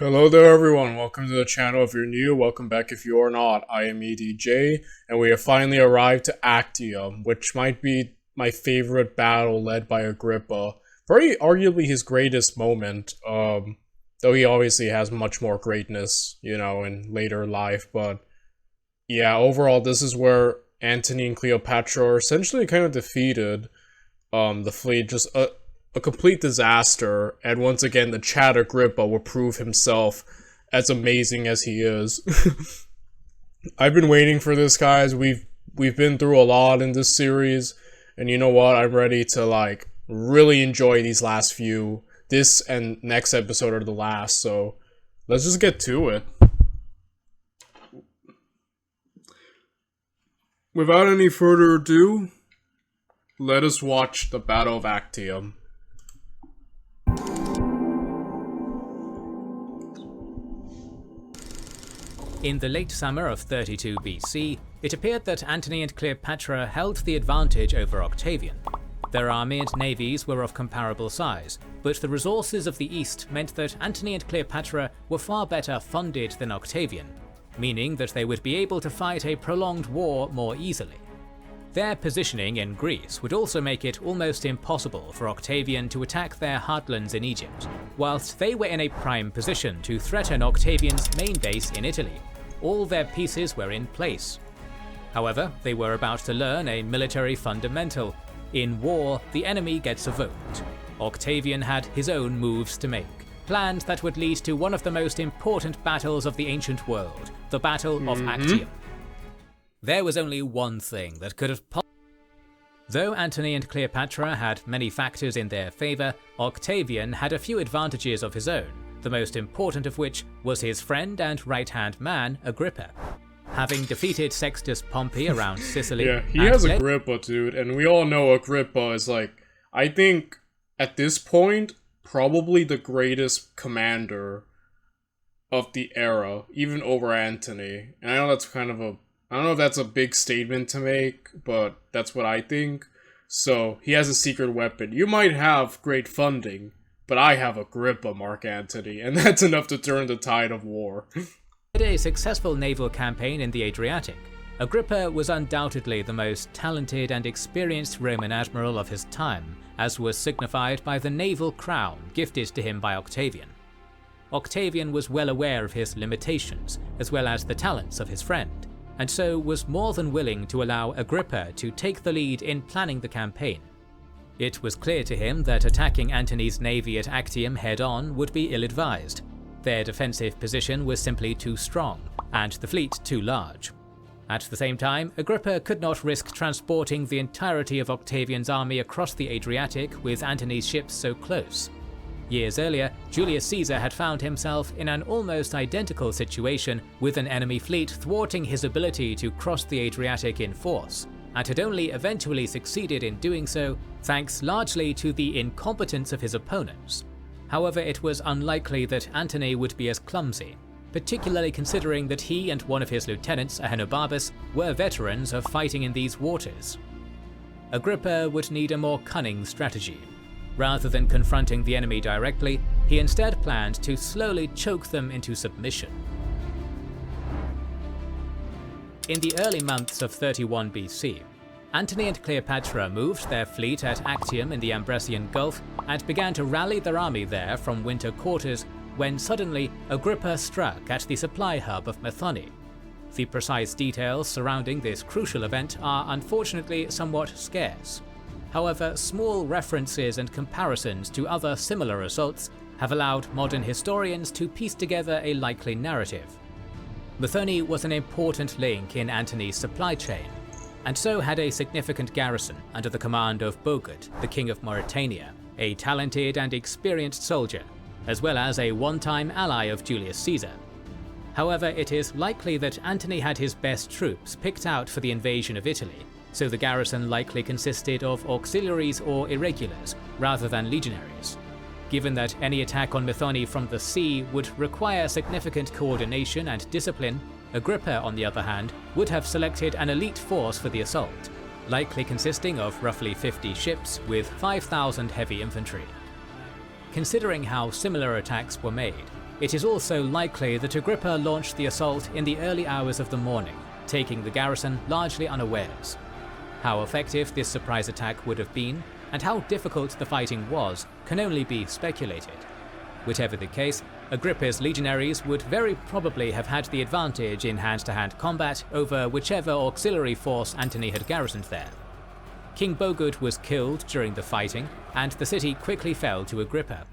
Hello there everyone, welcome to the channel if you're new, welcome back if you are not. I am EDJ, and we have finally arrived to Actium, which might be my favorite battle led by Agrippa. Very arguably his greatest moment, though he obviously has much more greatness, in later life, but yeah, overall this is where Antony and Cleopatra are essentially kind of defeated. The fleet just a complete disaster, and once again the Chad Agrippa will prove himself as amazing as he is. I've been waiting for this, guys. We've been through a lot in this series, and you know what? I'm ready to really enjoy these last few. This and next episode are the last, so let's just get to it. Without any further ado, let us watch the Battle of Actium. In the late summer of 32 BC, it appeared that Antony and Cleopatra held the advantage over Octavian. Their army and navies were of comparable size, but the resources of the east meant that Antony and Cleopatra were far better funded than Octavian, meaning that they would be able to fight a prolonged war more easily. Their positioning in Greece would also make it almost impossible for Octavian to attack their heartlands in Egypt, whilst they were in a prime position to threaten Octavian's main base in Italy. All their pieces were in place. However, they were about to learn a military fundamental. In war, the enemy gets a vote. Octavian had his own moves to make, plans that would lead to one of the most important battles of the ancient world, the Battle of Actium. There was only one thing that could have Though Antony and Cleopatra had many factors in their favour, Octavian had a few advantages of his own, the most important of which was his friend and right-hand man, Agrippa. Having defeated Sextus Pompey around Sicily... Yeah, he has Agrippa, dude, and we all know Agrippa is I think, at this point, probably the greatest commander of the era, even over Antony. And I know that's I don't know if that's a big statement to make, but that's what I think. So, he has a secret weapon. You might have great funding, but I have Agrippa, Mark Antony, and that's enough to turn the tide of war. In a successful naval campaign in the Adriatic, Agrippa was undoubtedly the most talented and experienced Roman admiral of his time, as was signified by the naval crown gifted to him by Octavian. Octavian was well aware of his limitations, as well as the talents of his friend, and so was more than willing to allow Agrippa to take the lead in planning the campaign. It was clear to him that attacking Antony's navy at Actium head-on would be ill-advised. Their defensive position was simply too strong, and the fleet too large. At the same time, Agrippa could not risk transporting the entirety of Octavian's army across the Adriatic with Antony's ships so close. Years earlier, Julius Caesar had found himself in an almost identical situation, with an enemy fleet thwarting his ability to cross the Adriatic in force, and had only eventually succeeded in doing so thanks largely to the incompetence of his opponents. However, it was unlikely that Antony would be as clumsy, particularly considering that he and one of his lieutenants, Ahenobarbus, were veterans of fighting in these waters. Agrippa would need a more cunning strategy. Rather than confronting the enemy directly, he instead planned to slowly choke them into submission. In the early months of 31 BC, Antony and Cleopatra moved their fleet at Actium in the Ambracian Gulf and began to rally their army there from winter quarters when suddenly Agrippa struck at the supply hub of Methone. The precise details surrounding this crucial event are unfortunately somewhat scarce. However, small references and comparisons to other similar assaults have allowed modern historians to piece together a likely narrative. Methone was an important link in Antony's supply chain, and so had a significant garrison under the command of Bogud, the king of Mauritania, a talented and experienced soldier, as well as a one-time ally of Julius Caesar. However, it is likely that Antony had his best troops picked out for the invasion of Italy, so the garrison likely consisted of auxiliaries or irregulars, rather than legionaries. Given that any attack on Methone from the sea would require significant coordination and discipline, Agrippa, on the other hand, would have selected an elite force for the assault, likely consisting of roughly 50 ships with 5,000 heavy infantry. Considering how similar attacks were made, It is also likely that Agrippa launched the assault in the early hours of the morning, taking the garrison largely unawares. How effective this surprise attack would have been, and how difficult the fighting was, can only be speculated. Whichever the case, Agrippa's legionaries would very probably have had the advantage in hand-to-hand combat over whichever auxiliary force Antony had garrisoned there. King Bogud was killed during the fighting, and the city quickly fell to Agrippa.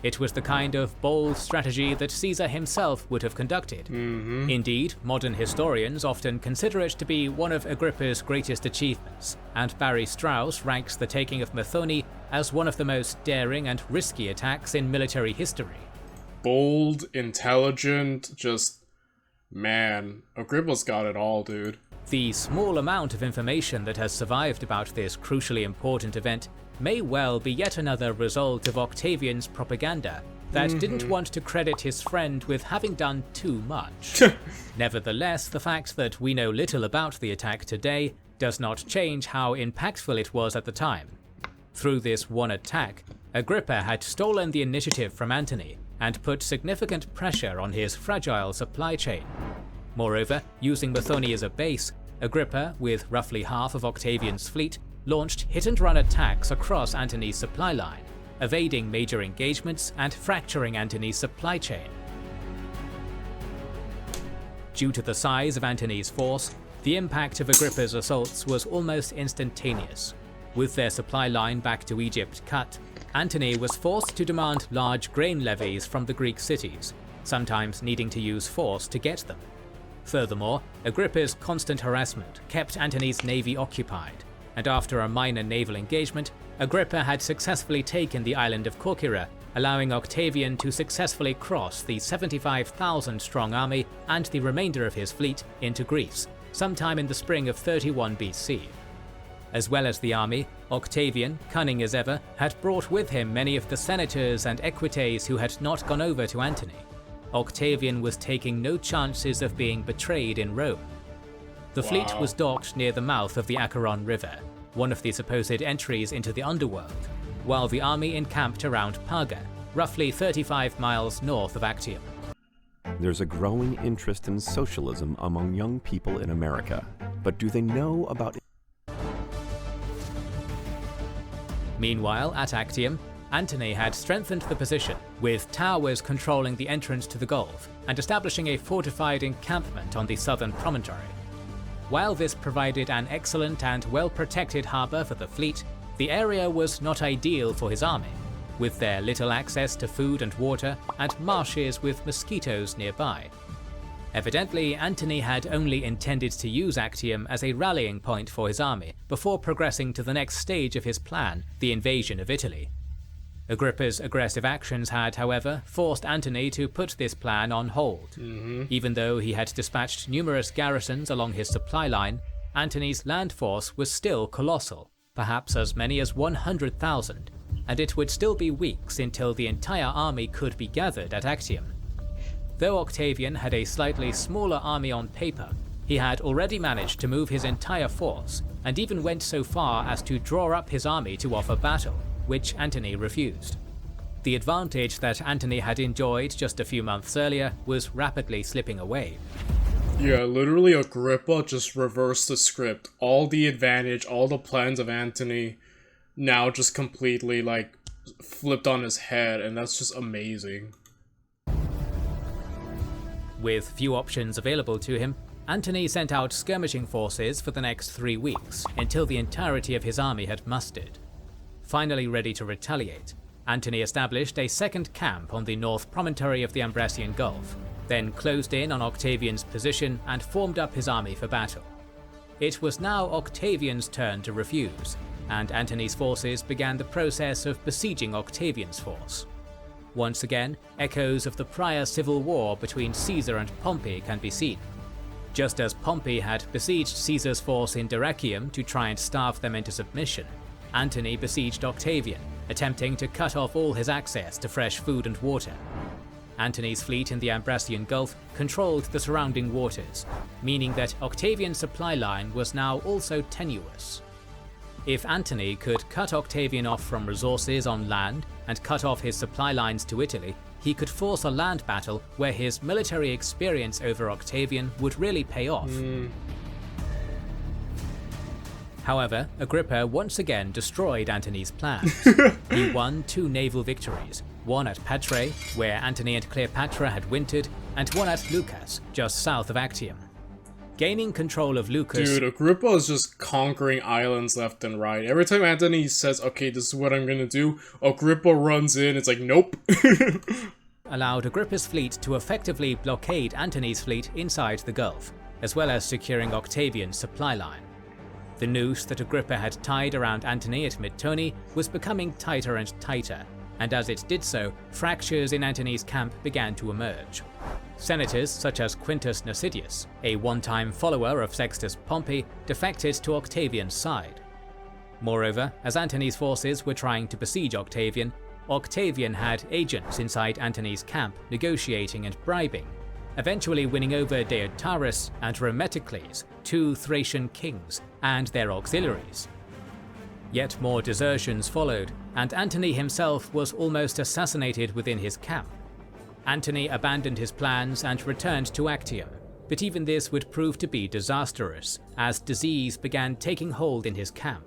It was the kind of bold strategy that Caesar himself would have conducted. Indeed, modern historians often consider it to be one of Agrippa's greatest achievements, and Barry Strauss ranks the taking of Methone as one of the most daring and risky attacks in military history. Bold, intelligent, man, Agrippa's got it all, dude. The small amount of information that has survived about this crucially important event may well be yet another result of Octavian's propaganda that didn't want to credit his friend with having done too much. Nevertheless, the fact that we know little about the attack today does not change how impactful it was at the time. Through this one attack, Agrippa had stolen the initiative from Antony and put significant pressure on his fragile supply chain. Moreover, using Methone as a base, Agrippa, with roughly half of Octavian's fleet, launched hit-and-run attacks across Antony's supply line, evading major engagements and fracturing Antony's supply chain. Due to the size of Antony's force, the impact of Agrippa's assaults was almost instantaneous. With their supply line back to Egypt cut, Antony was forced to demand large grain levies from the Greek cities, sometimes needing to use force to get them. Furthermore, Agrippa's constant harassment kept Antony's navy occupied, and after a minor naval engagement, Agrippa had successfully taken the island of Corcyra, allowing Octavian to successfully cross the 75,000-strong army and the remainder of his fleet into Greece, sometime in the spring of 31 BC. As well as the army, Octavian, cunning as ever, had brought with him many of the senators and equites who had not gone over to Antony. Octavian was taking no chances of being betrayed in Rome. The fleet was docked near the mouth of the Acheron River, one of the supposed entries into the underworld, while the army encamped around Parga, roughly 35 miles north of Actium. There's a growing interest in socialism among young people in America, but do they know about it? Meanwhile, at Actium, Antony had strengthened the position, with towers controlling the entrance to the Gulf and establishing a fortified encampment on the southern promontory. While this provided an excellent and well-protected harbour for the fleet, the area was not ideal for his army, with their little access to food and water and marshes with mosquitoes nearby. Evidently, Antony had only intended to use Actium as a rallying point for his army before progressing to the next stage of his plan, the invasion of Italy. Agrippa's aggressive actions had, however, forced Antony to put this plan on hold. Even though he had dispatched numerous garrisons along his supply line, Antony's land force was still colossal, perhaps as many as 100,000, and it would still be weeks until the entire army could be gathered at Actium. Though Octavian had a slightly smaller army on paper, he had already managed to move his entire force, and even went so far as to draw up his army to offer battle, which Antony refused. The advantage that Antony had enjoyed just a few months earlier was rapidly slipping away. Yeah, literally Agrippa just reversed the script. All the advantage, all the plans of Antony now just completely, flipped on his head, and that's just amazing. With few options available to him, Antony sent out skirmishing forces for the next 3 weeks, until the entirety of his army had mustered. Finally ready to retaliate, Antony established a second camp on the north promontory of the Ambracian Gulf, then closed in on Octavian's position and formed up his army for battle. It was now Octavian's turn to refuse, and Antony's forces began the process of besieging Octavian's force. Once again, echoes of the prior civil war between Caesar and Pompey can be seen. Just as Pompey had besieged Caesar's force in Dyrrhachium to try and starve them into submission, Antony besieged Octavian, attempting to cut off all his access to fresh food and water. Antony's fleet in the Ambracian Gulf controlled the surrounding waters, meaning that Octavian's supply line was now also tenuous. If Antony could cut Octavian off from resources on land and cut off his supply lines to Italy, he could force a land battle where his military experience over Octavian would really pay off. However, Agrippa once again destroyed Antony's plans. He won 2 naval victories, one at Patrae, where Antony and Cleopatra had wintered, and one at Leucas, just south of Actium. Gaining control of Leucas... Dude, Agrippa is just conquering islands left and right. Every time Antony says, okay, this is what I'm gonna do, Agrippa runs in, it's like, nope. allowed Agrippa's fleet to effectively blockade Antony's fleet inside the Gulf, as well as securing Octavian's supply line. The noose that Agrippa had tied around Antony at Mid-Toni was becoming tighter and tighter, and as it did so, fractures in Antony's camp began to emerge. Senators such as Quintus Nasidius, a one-time follower of Sextus Pompey, defected to Octavian's side. Moreover, as Antony's forces were trying to besiege Octavian, Octavian had agents inside Antony's camp negotiating and bribing, eventually winning over Deiotarus and Rhemeticles, 2 Thracian kings, and their auxiliaries. Yet more desertions followed, and Antony himself was almost assassinated within his camp. Antony abandoned his plans and returned to Actium, but even this would prove to be disastrous, as disease began taking hold in his camp.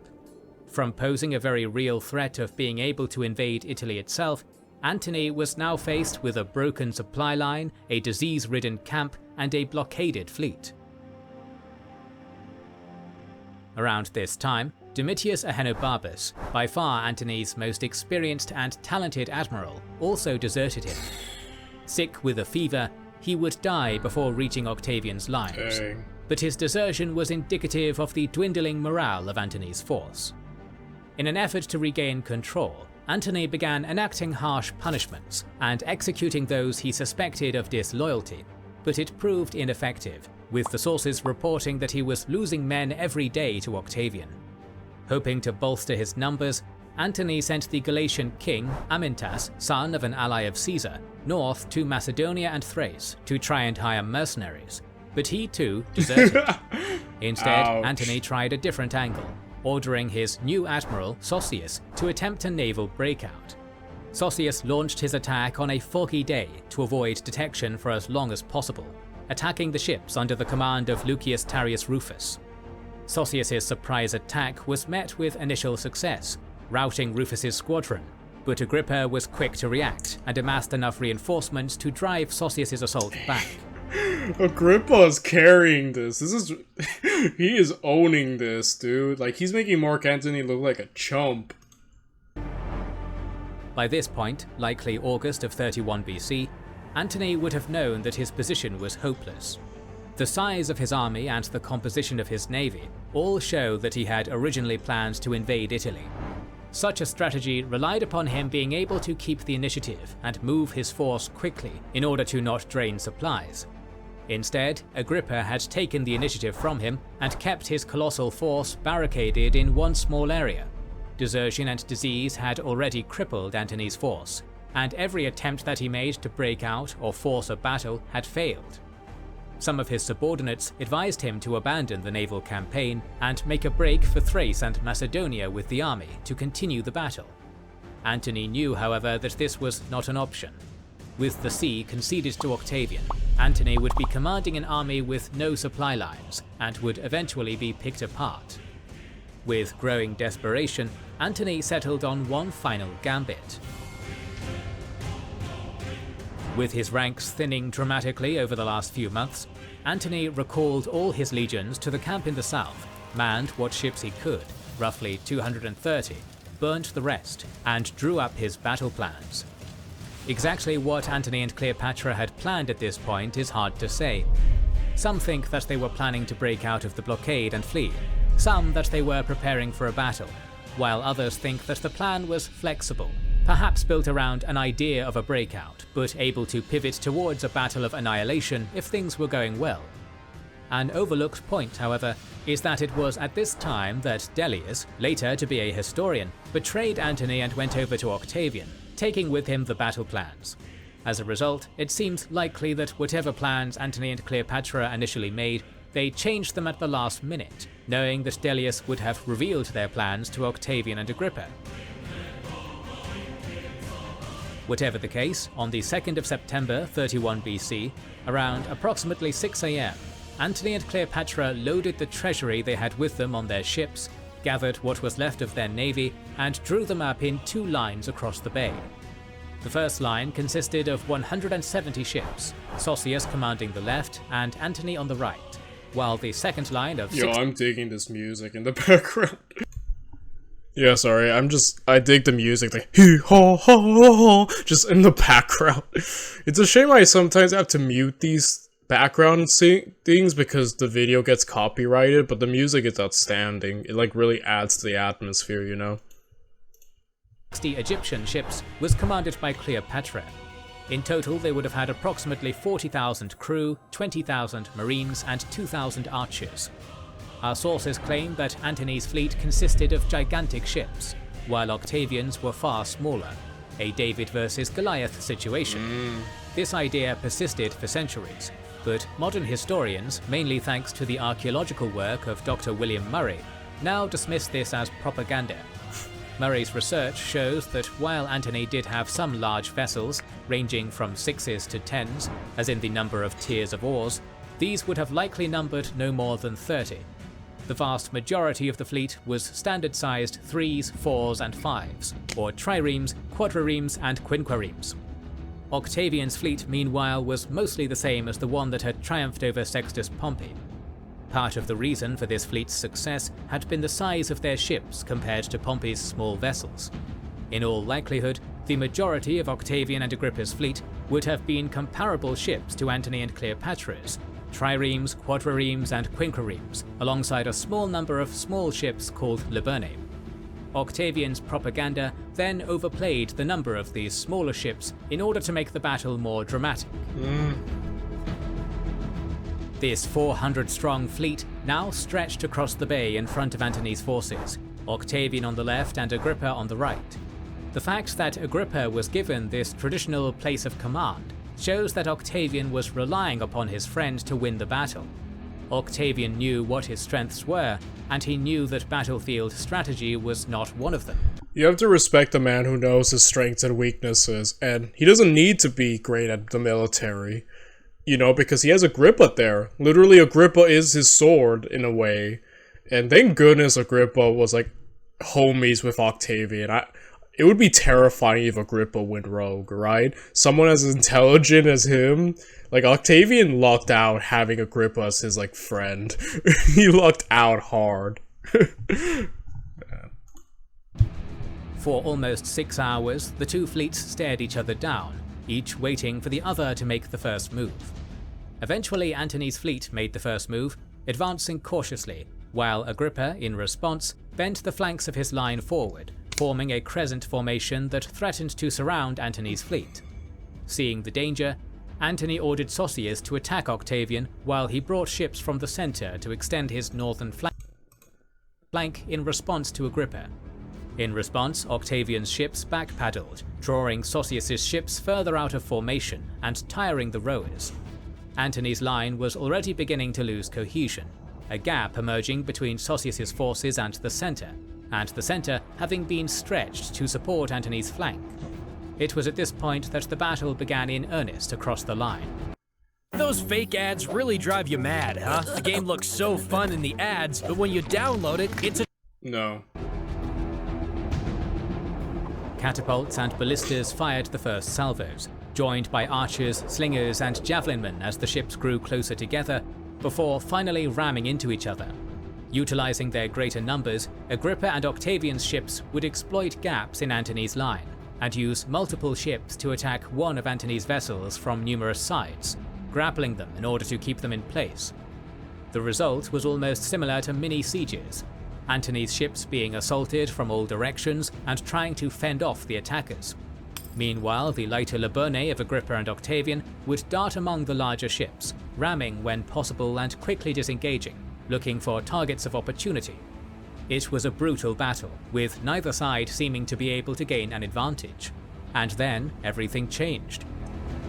From posing a very real threat of being able to invade Italy itself, Antony was now faced with a broken supply line, a disease-ridden camp, and a blockaded fleet. Around this time, Domitius Ahenobarbus, by far Antony's most experienced and talented admiral, also deserted him. Sick with a fever, he would die before reaching Octavian's lines. Dang. But his desertion was indicative of the dwindling morale of Antony's force. In an effort to regain control, Antony began enacting harsh punishments and executing those he suspected of disloyalty, but it proved ineffective, with the sources reporting that he was losing men every day to Octavian. Hoping to bolster his numbers, Antony sent the Galatian king, Amyntas, son of an ally of Caesar, north to Macedonia and Thrace to try and hire mercenaries, but he too deserted. Instead, Ouch. Antony tried a different angle, ordering his new admiral, Sosius, to attempt a naval breakout. Sosius launched his attack on a foggy day to avoid detection for as long as possible, attacking the ships under the command of Lucius Tarius Rufus. Sosius' surprise attack was met with initial success, routing Rufus's squadron, but Agrippa was quick to react and amassed enough reinforcements to drive Sosius' assault back. Agrippa is carrying this. He is owning this, dude. Like, he's making Mark Antony look like a chump. By this point, likely August of 31 BC, Antony would have known that his position was hopeless. The size of his army and the composition of his navy all show that he had originally planned to invade Italy. Such a strategy relied upon him being able to keep the initiative and move his force quickly in order to not drain supplies. Instead, Agrippa had taken the initiative from him and kept his colossal force barricaded in one small area. Desertion and disease had already crippled Antony's force, and every attempt that he made to break out or force a battle had failed. Some of his subordinates advised him to abandon the naval campaign and make a break for Thrace and Macedonia with the army to continue the battle. Antony knew, however, that this was not an option. With the sea conceded to Octavian, Antony would be commanding an army with no supply lines and would eventually be picked apart. With growing desperation, Antony settled on one final gambit. With his ranks thinning dramatically over the last few months, Antony recalled all his legions to the camp in the south, manned what ships he could, roughly 230, burnt the rest, and drew up his battle plans. Exactly what Antony and Cleopatra had planned at this point is hard to say. Some think that they were planning to break out of the blockade and flee, some that they were preparing for a battle, while others think that the plan was flexible, perhaps built around an idea of a breakout, but able to pivot towards a battle of annihilation if things were going well. An overlooked point, however, is that it was at this time that Dellius, later to be a historian, betrayed Antony and went over to Octavian, taking with him the battle plans. As a result, it seems likely that whatever plans Antony and Cleopatra initially made, they changed them at the last minute, knowing that Dellius would have revealed their plans to Octavian and Agrippa. Whatever the case, on the 2nd of September 31 BC, around approximately 6 AM, Antony and Cleopatra loaded the treasury they had with them on their ships, gathered what was left of their navy, and drew them up in 2 lines across the bay. The first line consisted of 170 ships, Sosius commanding the left and Antony on the right, while the second line of I'm digging this music in the background. Yeah, sorry, I dig the music, like, hee haw haw, just in the background. It's a shame I sometimes have to mute these background things because the video gets copyrighted, but the music is outstanding. It, like, really adds to the atmosphere, you know? 60 Egyptian ships was commanded by Cleopatra. In total, they would have had approximately 40,000 crew, 20,000 marines, and 2,000 archers. Our sources claim that Antony's fleet consisted of gigantic ships, while Octavian's were far smaller, a David versus Goliath situation. This idea persisted for centuries, but modern historians, mainly thanks to the archaeological work of Dr. William Murray, now dismiss this as propaganda. Murray's research shows that while Antony did have some large vessels, ranging from 6s to 10s, as in the number of tiers of oars, these would have likely numbered no more than 30. The vast majority of the fleet was standard-sized 3s, 4s, and 5s, or triremes, quadriremes, and quinquiremes. Octavian's fleet, meanwhile, was mostly the same as the one that had triumphed over Sextus Pompey. Part of the reason for this fleet's success had been the size of their ships compared to Pompey's small vessels. In all likelihood, the majority of Octavian and Agrippa's fleet would have been comparable ships to Antony and Cleopatra's, triremes, quadriremes, and quinquiremes, alongside a small number of small ships called liburnae. Octavian's propaganda then overplayed the number of these smaller ships in order to make the battle more dramatic. This 400-strong fleet now stretched across the bay in front of Antony's forces, Octavian on the left and Agrippa on the right. The fact that Agrippa was given this traditional place of command shows that Octavian was relying upon his friend to win the battle. Octavian knew what his strengths were, and he knew that battlefield strategy was not one of them. You have to respect a man who knows his strengths and weaknesses, and he doesn't need to be great at the military, you know, because he has Agrippa there. Literally, Agrippa is his sword, in a way, and thank goodness Agrippa was, like, homies with Octavian. It would be terrifying if Agrippa went rogue, right? Someone as intelligent as him. Like, Octavian lucked out having Agrippa as his, like, friend. He lucked out hard. For almost 6 hours, the two fleets stared each other down, each waiting for the other to make the first move. Eventually, Antony's fleet made the first move, advancing cautiously, while Agrippa, in response, bent the flanks of his line forward, forming a crescent formation that threatened to surround Antony's fleet. Seeing the danger, Antony ordered Sosius to attack Octavian while he brought ships from the center to extend his northern flank in response to Agrippa. In response, Octavian's ships back-paddled, drawing Sosius's ships further out of formation and tiring the rowers. Antony's line was already beginning to lose cohesion, a gap emerging between Sosius's forces and the center having been stretched to support Antony's flank. It was at this point that the battle began in earnest across the line. Those fake ads really drive you mad, huh? The game looks so fun in the ads, but when you download it, it's a... No. Catapults and ballistas fired the first salvos, joined by archers, slingers, and javelinmen as the ships grew closer together, before finally ramming into each other. Utilizing their greater numbers, Agrippa and Octavian's ships would exploit gaps in Antony's line, and use multiple ships to attack one of Antony's vessels from numerous sides, grappling them in order to keep them in place. The result was almost similar to mini-sieges, Antony's ships being assaulted from all directions and trying to fend off the attackers. Meanwhile, the lighter liburnae of Agrippa and Octavian would dart among the larger ships, ramming when possible and quickly disengaging, looking for targets of opportunity. It was a brutal battle, with neither side seeming to be able to gain an advantage. And then, everything changed.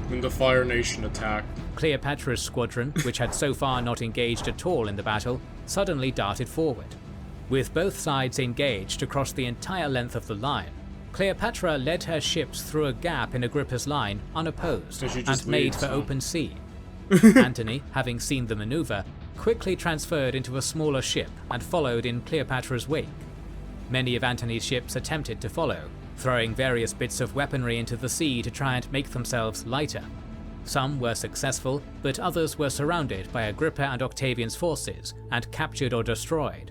When the Fire Nation attacked, Cleopatra's squadron, which had so far not engaged at all in the battle, suddenly darted forward. With both sides engaged across the entire length of the line, Cleopatra led her ships through a gap in Agrippa's line unopposed So she just and made leaves, for huh? open sea. Antony, having seen the maneuver, quickly transferred into a smaller ship and followed in Cleopatra's wake. Many of Antony's ships attempted to follow, throwing various bits of weaponry into the sea to try and make themselves lighter. Some were successful, but others were surrounded by Agrippa and Octavian's forces and captured or destroyed.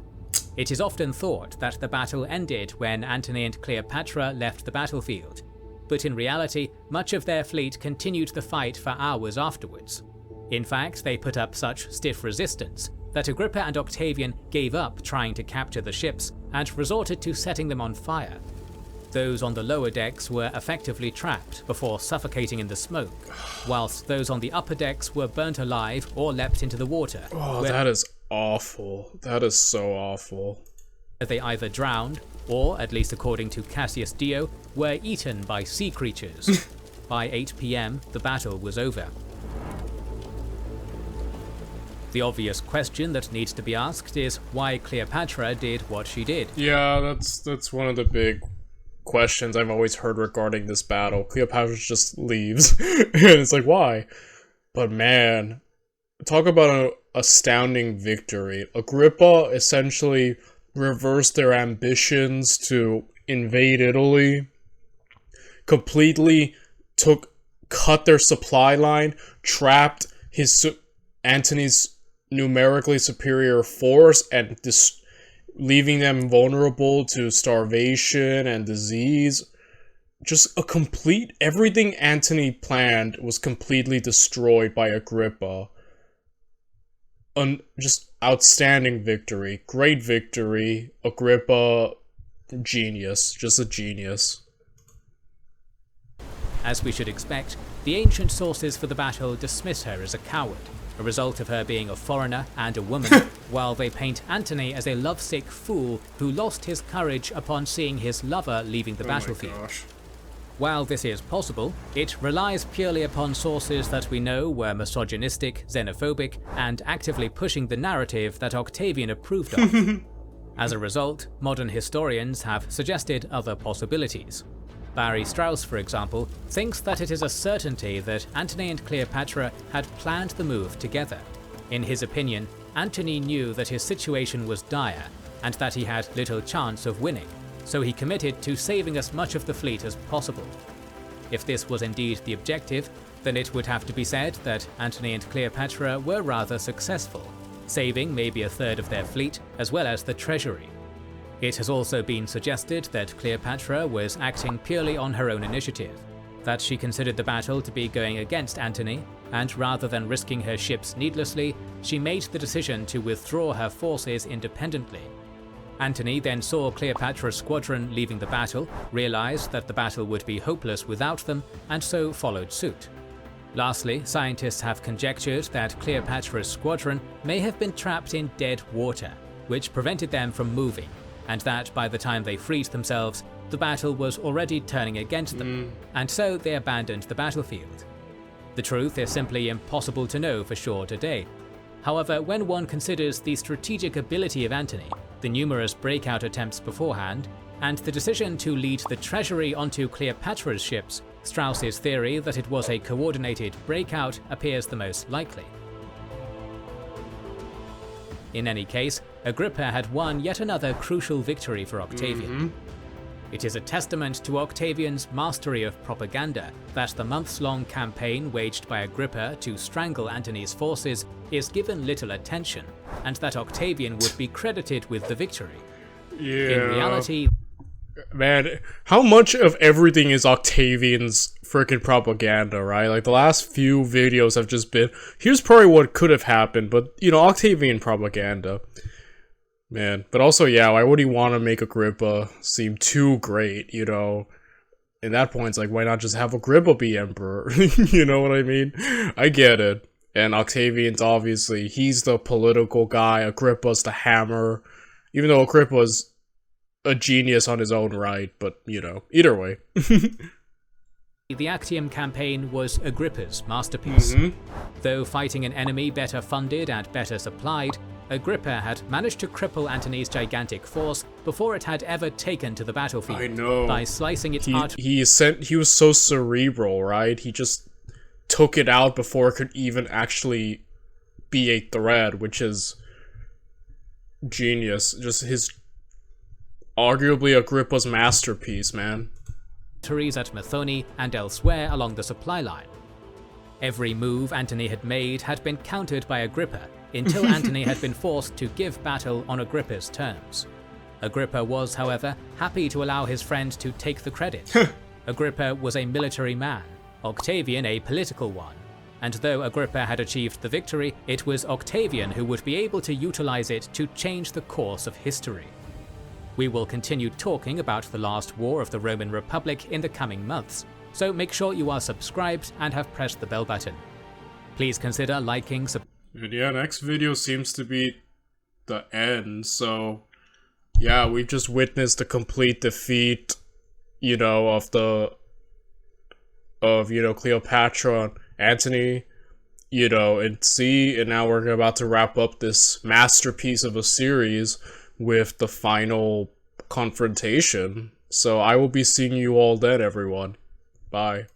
It is often thought that the battle ended when Antony and Cleopatra left the battlefield, but in reality, much of their fleet continued the fight for hours afterwards. In fact, they put up such stiff resistance that Agrippa and Octavian gave up trying to capture the ships and resorted to setting them on fire. Those on the lower decks were effectively trapped before suffocating in the smoke, whilst those on the upper decks were burnt alive or leapt into the water. Oh, that is awful. That is so awful. They either drowned, or, at least according to Cassius Dio, were eaten by sea creatures. By 8 PM, the battle was over. The obvious question that needs to be asked is why Cleopatra did what she did. Yeah, that's one of the big questions I've always heard regarding this battle. Cleopatra just leaves. And it's like, why? But man, talk about an astounding victory. Agrippa essentially reversed their ambitions to invade Italy, completely cut their supply line, trapped Antony's numerically superior force, and leaving them vulnerable to starvation and disease. Just everything Antony planned was completely destroyed by Agrippa. Just outstanding victory. Great victory. Agrippa, genius. Just a genius. As we should expect, the ancient sources for the battle dismiss her as a coward, a result of her being a foreigner and a woman, while they paint Antony as a lovesick fool who lost his courage upon seeing his lover leaving the battlefield. My gosh. While this is possible, it relies purely upon sources that we know were misogynistic, xenophobic, and actively pushing the narrative that Octavian approved of. As a result, modern historians have suggested other possibilities. Barry Strauss, for example, thinks that it is a certainty that Antony and Cleopatra had planned the move together. In his opinion, Antony knew that his situation was dire and that he had little chance of winning, so he committed to saving as much of the fleet as possible. If this was indeed the objective, then it would have to be said that Antony and Cleopatra were rather successful, saving maybe a third of their fleet as well as the treasury. It has also been suggested that Cleopatra was acting purely on her own initiative, that she considered the battle to be going against Antony, and rather than risking her ships needlessly, she made the decision to withdraw her forces independently. Antony then saw Cleopatra's squadron leaving the battle, realized that the battle would be hopeless without them, and so followed suit. Lastly, scientists have conjectured that Cleopatra's squadron may have been trapped in dead water, which prevented them from moving, and that by the time they freed themselves, the battle was already turning against them, and so they abandoned the battlefield. The truth is simply impossible to know for sure today. However, when one considers the strategic ability of Antony, the numerous breakout attempts beforehand, and the decision to lead the treasury onto Cleopatra's ships, Strauss's theory that it was a coordinated breakout appears the most likely. In any case, Agrippa had won yet another crucial victory for Octavian. It is a testament to Octavian's mastery of propaganda that the months-long campaign waged by Agrippa to strangle Antony's forces is given little attention, and that Octavian would be credited with the victory. Yeah. In reality, man, how much of everything is Octavian's freaking propaganda, right? Like, the last few videos have just been, here's probably what could have happened, but, Octavian propaganda. Man, but also, yeah, why would he want to make Agrippa seem too great, At that point, it's like, why not just have Agrippa be emperor? You know what I mean? I get it. And Octavian's obviously, he's the political guy, Agrippa's the hammer. Even though Agrippa's a genius on his own right, but, either way. the Actium campaign was Agrippa's masterpiece. Though fighting an enemy better funded and better supplied, Agrippa had managed to cripple Antony's gigantic force before it had ever taken to the battlefield. I know. By slicing its he was so cerebral, right? He just took it out before it could even actually be a threat, which is genius. Just arguably Agrippa's masterpiece, man. arteries at Methone and elsewhere along the supply line. Every move Antony had made had been countered by Agrippa, until Antony had been forced to give battle on Agrippa's terms. Agrippa was, however, happy to allow his friend to take the credit. Agrippa was a military man, Octavian a political one, and though Agrippa had achieved the victory, it was Octavian who would be able to utilize it to change the course of history. We will continue talking about the last war of the Roman Republic in the coming months, so make sure you are subscribed and have pressed the bell button. Please consider liking, And yeah, next video seems to be the end, so yeah, we've just witnessed the complete defeat, of Cleopatra and Antony, and now we're about to wrap up this masterpiece of a series with the final confrontation. So I will be seeing you all then, everyone. Bye.